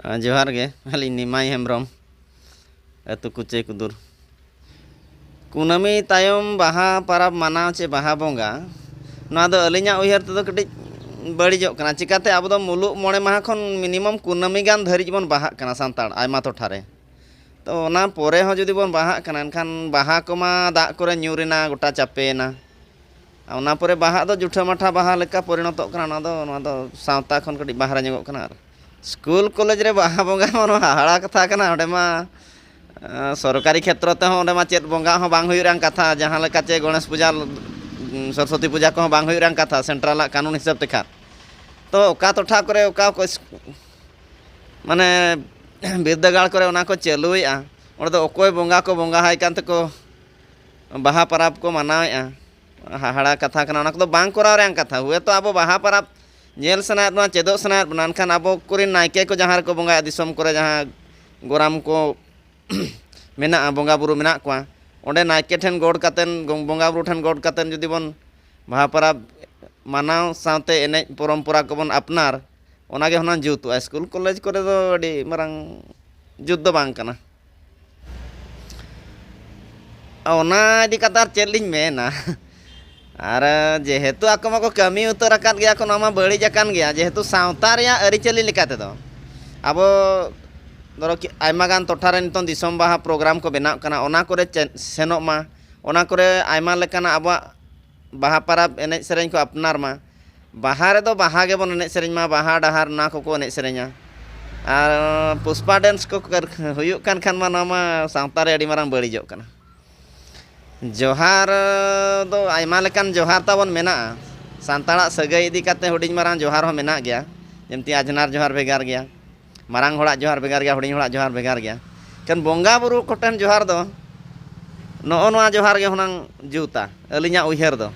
ᱡᱚᱦᱟᱨ ᱜᱮ ᱟᱹᱞᱤᱧ ᱱᱤᱢᱟᱭ ᱦᱮᱢᱵᱨᱚᱢ ᱟᱹᱛᱩ ᱠᱩᱪᱟᱹᱭ ᱠᱩᱫᱩᱨ ᱠᱩᱱᱟᱹᱢᱤ ᱛᱟᱭᱚᱢ ᱵᱟᱦᱟ ᱯᱟᱨᱟᱵᱽ ᱢᱟᱱᱟᱣ ᱪᱮ ᱵᱟᱦᱟ ᱵᱚᱸᱜᱟ ᱱᱚᱣᱟ ᱫᱚ ᱟᱹᱞᱤᱧᱟᱜ ᱩᱭᱦᱟᱹᱨ ᱛᱮᱫᱚ ᱠᱟᱹᱴᱤᱡ ᱵᱟᱹᱲᱤᱡᱚᱜ ᱠᱟᱱᱟ ᱪᱤᱠᱟᱹᱛᱮ ᱟᱵᱚ ᱫᱚ ᱢᱩᱞᱩᱜ ᱢᱚᱬᱮ ᱢᱟᱦᱟ ᱠᱷᱚᱱ ᱢᱤᱱᱤᱢᱟᱢ ᱠᱩᱱᱟᱹᱢᱤ ᱜᱟᱱ ᱫᱷᱟᱹᱨᱤᱡ ᱵᱚᱱ ᱵᱟᱦᱟᱜ ᱠᱟᱱᱟ ᱥᱟᱱᱛᱟᱲ ᱟᱭᱢᱟ ᱴᱚᱴᱷᱟᱨᱮ ᱛᱚ ᱚᱱᱟ ᱯᱚᱨᱮ ᱦᱚᱸ ᱡᱩᱫᱤ ᱵᱚᱱ ᱵᱟᱦᱟᱜ ᱠᱟᱱᱟ ᱮᱱᱠᱷᱟᱱ ᱵᱟᱦᱟ ᱠᱚᱢᱟ ᱫᱟᱜ ᱠᱚᱨᱮ ᱧᱩᱨᱮᱱᱟ ᱜᱚᱴᱟ ᱪᱟᱯᱮᱭᱮᱱᱟ ᱚᱱᱟ ᱯᱚᱨᱮ ᱵᱟᱦᱟ ᱫᱚ ᱡᱩᱴᱷᱟᱹ ᱢᱟᱴᱷᱟ ᱵᱟᱦᱟ ᱞᱮᱠᱟ ᱯᱚᱨᱤণᱚᱛᱚᱜ ᱠᱟᱱᱟ ᱱᱚᱣᱟ ᱫᱚ ᱥᱟᱶᱛᱟ ᱠᱷᱚᱱ ᱠᱟᱹᱴᱤᱡ ᱵᱟᱦᱨᱮ ᱧᱚᱜᱚᱜ ᱠᱟᱱᱟ ᱟᱨ स्कूल कॉलेज रे बाहा बोंगा मा हाड़ा कथा कना ओंडे मा सरकारी क्षेत्र ते ओंडे मा चेत बोंगा हो बांग हुई रंग कथा जहां लेका चे गणेश पूजा सरस्वती पूजा को बांग हुई रंग कथा सेंट्रल कानून हिसाब तेखा तो ओका टोठा करे ओका को माने बिरदागाड़ करे ओना को चालुएआ ओंडे दो ओकोय बोंगा को बोंगा हाय कान तको बाहा परब को मनावेआ हाड़ा कथा कना ओना को बांग कराव रंग कथा हुए तो अब बाहा परब नेल सनायत बना चेदो सनायत बना एनखान आबो कुरिन नायके को जहां को बोंगा दिसम करे जहां गोराम को मेना बोंगा बुरु मेना को ओंडे नायके ठेन गोड़ कातेन बोंगा बुरु ठेन गोड़ कातेन जुदी बन बाहा परब मानाव साथे एने परंपरा को बन अपनार ओनागे होना जुतो स्कूल कॉलेज करे दो अडी मारंग जुत दो बांग कना ओना इदी कतार चेलिंग मेना और जेहेतु आको माको कमी उतर आकात गया को नामा बड़ी जकान गया जेहेतु सावता रेया अरिचली लेकाते दो आबो धरो कि आयमा गान टोठारे नितों दिसम बाहा प्रोग्राम को बेनाव कना ओना करे सेनोक मा ओना करे आयमा लेकाना आबो बाहा परब एनेज सेरेñ को अपनार मा बाहा रे दो बाहा गे बन एनेज सेरेñ मा बाहा डहार ना को एनेज सेरेñा और पुष्पा डांस को हुयुक कान खान मा नामा सावता रे अडी मारांग बड़िजोग कना जोहार दो आयमा लेकान जोहार ताबन मेना सांताड़ा सगाई इदी काते हुडिंग मारांग जोहार हो मेना गया जेमती आजनार जोहार भेगार गया मारांग होड़ा जोहार भेगार गया हुडिंग होड़ा जोहार भेगार गया कन बोंगा बुरु कोटेन जोहार दो नो नोआ जोहार गे हुनांग जुता अलिᱧᱟ उयहर दो